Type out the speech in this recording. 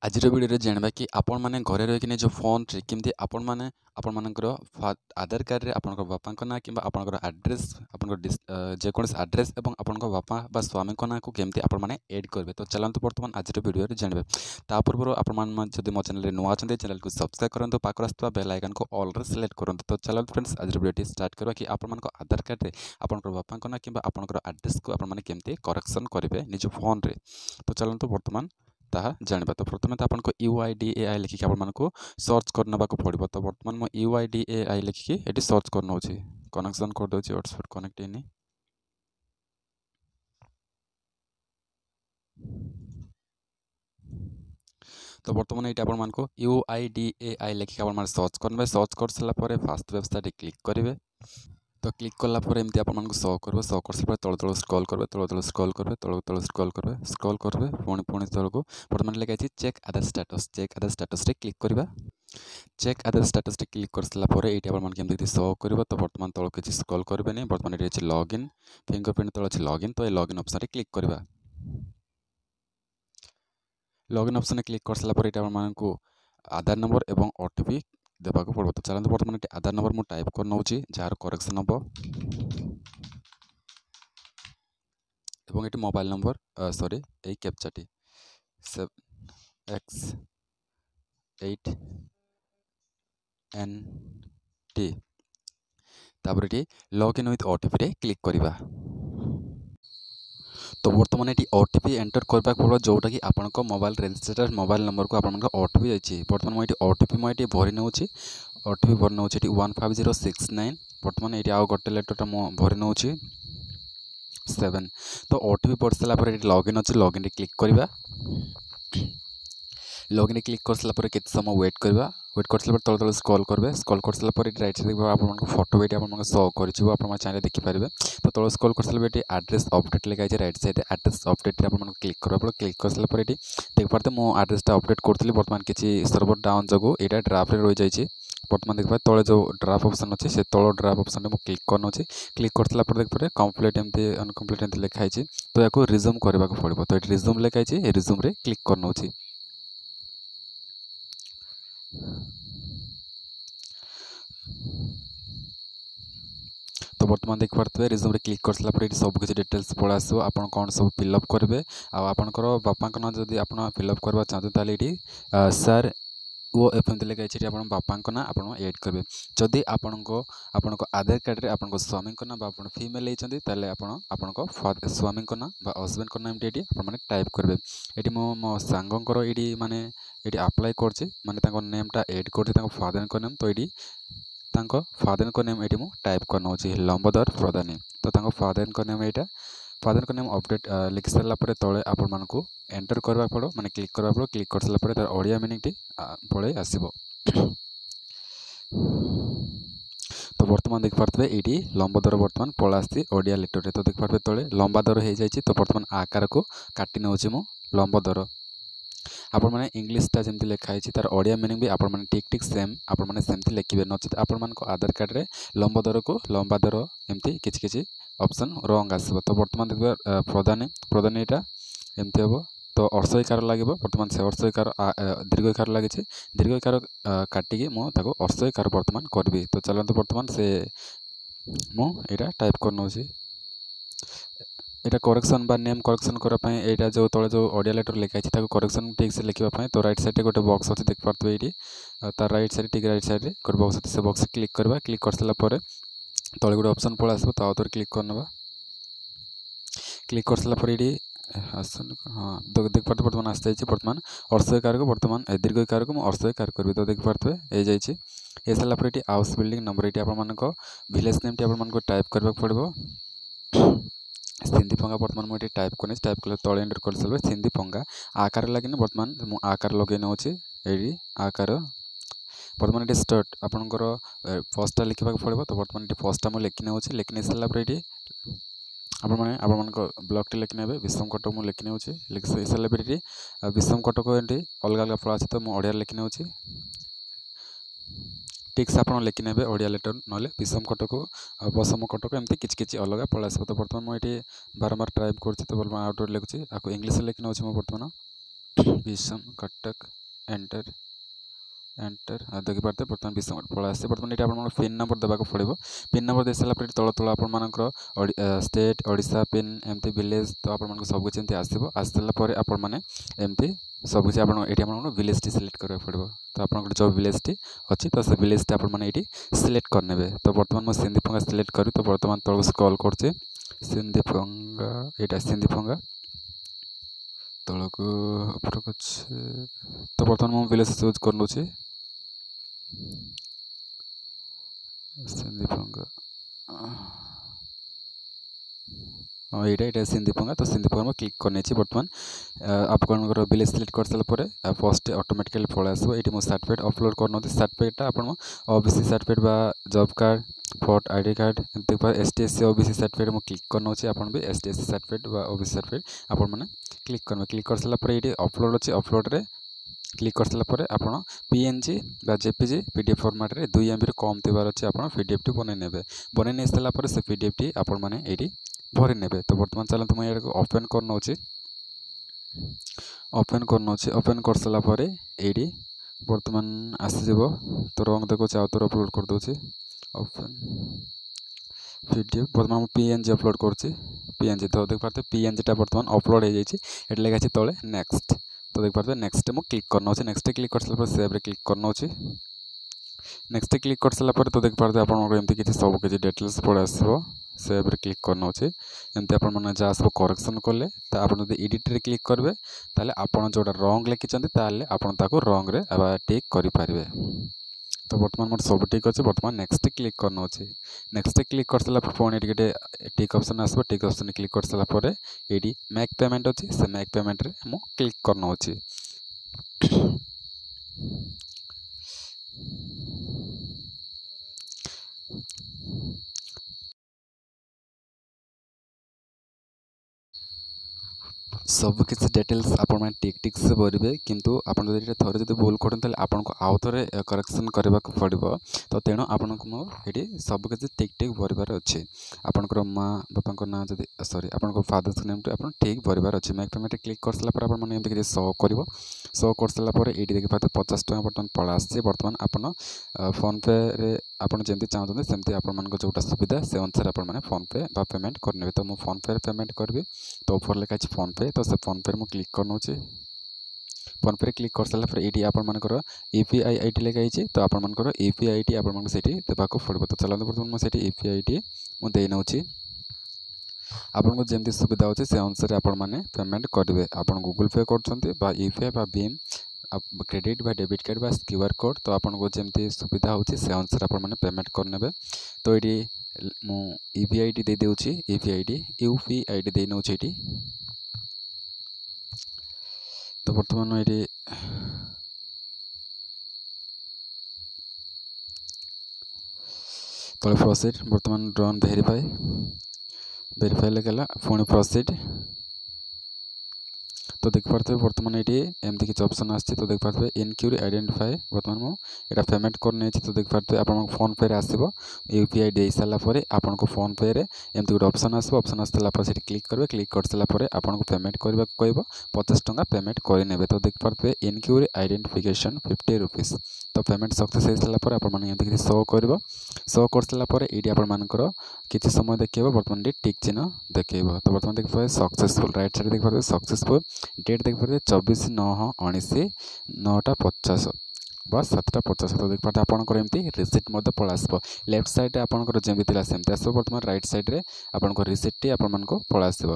आज भिडियो जानवा कि आपण मैंने घरे रही जो फोन रे केमती आपण मैंने आधार कार्ड रे आपण बापा ना कि आड्रेस जेकोसी आड्रेस और आपण बापा बा स्वामी ना को केमती आपण मैंने एड करेंगे। तो चलते बर्तमान आज भिडियो जानवे ता पूर्व आपड़ी मो चैनल नुआ चैनल को सब्सक्राइब करूँ पाखर आसुवा बेल आइकन को ऑल रे सिलेक्ट करूँ। तो चलते फ्रेंड्स आज भिडियो स्टार्ट करवा कि आपण आधार कार्ड रे आपण बापा ना कि आपण आड्रेस को आपण केमती करेक्शन करेंगे निज फोन रे। तो चलते बर्तमान ताहा जानिबा। तो प्रथमे तो आपको UIDAI लिखिक आपको सर्च करने को पड़ो। तो बर्तमान मुझे UIDAI लिखिकी ये सर्च कर नौ कनेक्शन कर दूसरी हॉटस्पॉट कनेक्ट होनी। तो बर्तमान ये आपको UIDAI लिखिक आप सर्च करेंगे। सर्च कर सारापर फास्ट वेबसाइट क्लिक करेंगे। तो क्लिक कलापर एमती आपको शो कर सारा तल तल स्क्रॉल करेंगे तल स्क्रॉल करेंगे तल स्क्रॉल करेंगे पुणी तल को बर्तमान लिखाई चेक आधार स्टेटस। चेक आधार स्टेटस क्लिक करवा। चेक आधार स्टेटस क्लिक कर सारापर ये आपको शो कर। तो बर्तमान तल किसी स्क्रॉल करेंगे बर्तमान ये अच्छे लॉगिन फिंगरप्रिंट तल अच्छे लॉगिन। तो ये लॉगिन ऑप्शन क्लिक करवा। लॉगिन ऑप्शन क्लिक कर सारापर ये आपको आधार नंबर और OTP देवाक पड़ो। तो चलते बर्तमान ये आधार नंबर मुझे टाइप कर नौ जार करेक्शन हम और ये मोबाइल नंबर सॉरी यही कैप्चाटी 7X8NT तापर ये लॉगिन विथ OTP रे क्लिक करवा। तो बर्तमान ये OTP एंटर करने पड़ो जोटा कि आपंक मोबाइल रजिस्टर्ड मोबाइल नंबर को आप OTP जाइए। बर्तमान मुझे OTP मुझे भरी नौ OTP भरी नौ 15069। बर्तमान ये आउ गोटे लेटर मुझे भरी नौ 7। तो OTP पढ़ सारापर ये लॉगिन अच्छे लॉगिन क्लिक करवा। लॉगिन क्लिक कर सारापर केते समय वेट करवा। वेट कर सारापर तल तल स्क्रॉल करेंगे। स्क्रॉल कर सारापर राइट साइड आपको फोटो ये आपको शो कर चाहिए देखिपारे। तो तल स्क्रॉल कर सारापर ये एड्रेस अपडेट लिखाई राइट साइड एड्रेस अपडेट आपको क्लिक करवा पड़ो। क्लिक कर सारापर ये देख पारे मो एड्रेसटा अपडेट करी बर्तमान किसी सर्वर डाउन जो यहाँ ड्राफ्ट रे रही जाइए। बर्तमान देखिए तले जो ड्राफ्ट ऑप्शन अच्छे से तल ड्राफ्ट ऑप्शन में क्लिक करना। क्लिक कर सारापर देखिए कंप्लीट एमती अनकम्प्लीट एमती लिखाई। तो या रिज्यूम करने को पड़ो। तो ये रिज्यूम लिखाई रिज्यूम रे क्लिक करना। तो बर्तमान देख पारे रिज्यूम रे क्लिक कर सारापर ये सब किसी डिटेल्स पड़ा आसो आप कौन सब फिलअप करेंगे। आपंकर बापा ना जब आप फिलअप करवा चाहते ताले ये सर वो एफएम लिखाई आप बापा ना आप एड करेंगे। जदि आपण आधार कार्ड रे आपण स्वामी ना फिमेल होते आपण स्वामी ना हजबैंड ना एमती ये टाइप करेंगे। ये मो सांगर ये माने ये अप्लाई कर माने नेमटा एड कर फादर नेम। तो ये फादर को नेम ये टाइप करना लंबोदर प्रधानी। तो फादर को नेम यहाँ फादर को नेम अपडेट लिखि सारापर तले आपण को एंटर करवा पड़ो माने क्लिक करवा पड़ो। क्लिक कर सारापर तार ओडिया मीनिंग टी पड़े आसीबो। तो बर्तमान देख पारे ये लंबोदर बर्तमान पड़ा आसी ओडिया लेटर। तो देख पारे तले लंबादर हो जाए। तो बर्तमान आकार को काटी नौ मु लंबोदर। आपण मैंने इंग्लीशटा जमी लिखाई तार ओडिया मीनिंग भी आपण टिक टिक सेम आपण मैंने सेमती लिखे नचेत आपण आधार कार्ड रे लंबोदर को लंबादर एमती किछि किछि ऑप्शन रंग आसो। तो बर्तमान देखिए प्रधानी प्रधानी यहाँ एमती हम। तो अर्शईकार लगे बर्तमान से अर्शईकार दीर्घईकार लगे दीर्घईकार काटिकी मुझे अर्शईकार बर्तमान करी। तो चलते बर्तमान से मुझे टाइप कर नौ यहाँ करेक्शन बा नेम करेक्शन करने यहाँ जो तले जो ओडिया लेटर लिखाई करेक्शन ठीक से लिखापी। तो राइट साइड गोटे बॉक्स अच्छे देख पारे ये तार राइट साइड ठीक राइट साइड गोटे बॉक्स अच्छे से बॉक्स क्लिक करवा। क्लिक कर सारापर तले गोटे ऑप्शन पड़ा आसो। तो आउे क्लिक करना। क्लिक कर सारापर ये हाँ देख पारे बर्तमान आस जाइए। बर्तमान अर्शईकार को बर्तमान दीर्घईकार को मुझे अर्शईकार करी। तो देख पारे ये जाइए ये सारापर ये हाउस बिल्डिंग नंबर ये आप विलेज नेम टी आपको टाइप करने पड़ो। सिंधीपंगा बर्तमान मुझे टाइप करनी टाइप कले तले एंटर कर सारे सिंधीपंगा आकार लगे बर्तमान मुझे आकार लगे नौ ये आकार बर्तमान ये स्टार्ट आपंकर फर्स्टा लिखा पड़ो। तो बर्तमान ये फर्स्टा मुझे लिखी नौ लिखी नहीं सारापर ये आपण ब्लॉक टी लिखने विषम कटक मुझे लिखी नौ लिखि सारापर ये विषम कटक एमती अलग अलग फल अच्छे। तो मुझे ओडिया लिखी नौ ठीक से आपड़ लिखि ने ओडिया लेटर ना विषम कटक बसम कटक एमती किसी अलग पड़ा आसो। तो बर्तमान मुझे बारंबार टाइप कर। तो बर्तमान आउट लिखुची आपको इंग्लीश लिखि नौ बर्तमान विषम कटक एंटर एंटर देखिपारे बर्तमान विषम पड़ा आसे बर्तमान ये आप पिन नंबर देवाक पड़ो पिन नंबर दे सारा तल तल आपर स्टेट ओडिशा पिन एमती विलेज तो आप सब किसी आसो आसारापर आपमती सब किसी आप विलेज टी सिलेक्ट करा पड़ो तो आप जो विलेज टी अच्छी तो से विलेज टी आपड़ी सिलेक्ट करने तो बर्तमान मुझे सिंधीफंगा सिलेक्ट करी तो बर्तमान तक स्क्रॉल कर सिंधीफंगा यहाँ सिंधीफंगा तलक उपरक अच्छे तो बर्तमान मुझे विलेज चूज कर नौ सिंधीफंगा हाँ यहाँ सिंधीफंगा तो सिंधीफंगा में क्लिक करने बर्तमान आप विलेज सिलेक्ट कर सारापर फर्स्ट ऑटोमेटिकली पड़ा आसो ये मुझे सर्टिफिकेट अपलोड करना सर्टिफिकेट आप ओबीसी सर्टिफिकेट बा जॉब कार्ड फोट आईडी कार्ड एमती एसटीएससी ओबीसी सर्टिफिकेट मुझे क्लिक करना आपन भी एसटीएससी सर्टिफिकेट बा ओबीसी सर्टिफिकेट आप क्लिक करेंगे क्लिक कर सारापर ये अपलोड अच्छे अपलोड रे क्लिक कर सारापर आप पीएनजी बा जेपीजी पीडीएफ फॉर्मेट रे 2 MB कम थबार अच्छे आप पीडीएफ टी बनई ने बनई नहीं सारापर से पीडीएफ टी आपड़ी भरी ने तो बर्तमान चलते मुझे यहाँ ओपन करना ओपन करना ओपन कर सारापर ये बर्तमान आसीज तो रंग देखो आउ तो अपलोड कर दूसरी ओपन पीडीएफ बर्तमान पीएनजी अपलोड कर पीएनजी तो देख पाते पीएनजी टा बर्तमान अपलोड हो जाए लिखाई तले नेक्स्ट तो देख पाते नेक्स्ट मुझे क्लिक करना नेक्स्ट क्लिक कर सारापर सेव रे क्लिक करना नेक्स्ट क्लिक कर सारापर तो देख पाते आपमती किसी सब किसी डिटेल्स पड़े आसो सेव रे क्लिक करना एमती आपने जहाँ सब करेक्शन कले तो आप एडिट रे क्लिक करेंगे ताले आपन जोटा रंग लिखिं आपन ताको रंग रे टिक करें तो बर्तमान मोर सब ठीक अच्छे बर्तमान नेक्स्ट क्लिक करना नेक्स्ट क्लिक कर सारापर पुणी टिक ऑप्शन आसो टिक ऑप्शन क्लिक कर सारापर ये मेक पेमेंट अच्छी से मेक पेमेंट रे मु क्लिक करना सब किसी डिटेल्स आप टिक टिक से भरवे किंतु आपन जब थोड़े जो भूल करते आपको आउ थे करेक्शन करने को पड़ो तो तेणु आपन को ये सब किसी टिक टिक भरबार अच्छे आपंकर माँ बापा ना जब सॉरी आपन फादर्स नेम टी आप ठीक भरबार अच्छे मेक पेमेंट क्लिक कर सारापर आपमती किसी शो कर सारापर ये देखिए 50 टଙ୍କା बर्तमान पड़ा आसे बर्तमान आपन फोन पे रे आपन जमी चाहते सेमती आप जोटा सुविधा से अनुसार आपने फोन पे बा पेमेंट करने तो मुझे फोन पे पेमेंट करी तो ऊपर लिखा फोन पे तो से फोन पे मुझे क्लिक करना फोन पे क्लिक कर सारापर ये आपर यूपीआई आईडी लिखाई तो आपर यूपीआई आईडी आपको से देवाक पड़ो तो चलते बर्तमान मुझे यूपीआई आईडी मुझे नौची आपको जमी सुविधा अच्छे से अनुसार आपने पेमेंट करेंगे आप गूगल पे कर यूपीआई बा भीम क्रेडिट बा डेबिट कार्ड बा क्यूआर कोड तो आपको जमी सुविधा होची से अनुसार आपने पेमेंट करने तो ये मु यूपीआई आईडी दे देउची यूपीआई आईडी दे नौ तो बर्तमान ये तले प्रोसीड बर्तमान रन वेरीफाई लगे पुणी प्रोसीड तो देख पारे बर्तमान ये एमती किसी ऑप्शन आसছে तो देख पारे इनक्यूरी आइडेंटिफाई बर्तमान मुझे पेमेंट करने तो देख पारे आप फोन पे आसो यूपीआई दे सारापर आपको फोन पे एमती गोटे ऑप्शन आसो ऑप्शन आस सारापर से क्लिक करेंगे क्लिक कर सारापर आपको पेमेंट करने को कह 50 टଙ୍କା पेमेंट करे तो देख पारे इनक्यूरी आइडेंटिफिकेशन 50 रुपीज तो पेमेंट सक्सेस हो सारापर आपमती शो कर सारापर ये आपर किसी समय देखिए बर्तमान टिक चिन्ह देखिए तो बर्तमान देख पारे सक्सेसफुल राइट साइड देख पारे सक्सेसफुल डेट देख पारे 24/9/19 बा 7:50 तो देख पाते आपंकर एमती रिसीट पड़ा आसो लेफ्ट साइड आपंकर जमी थी सेमती आसो बर्तमान राइट साइड रे आपंकर रिसीट टी आपको पड़ा आसो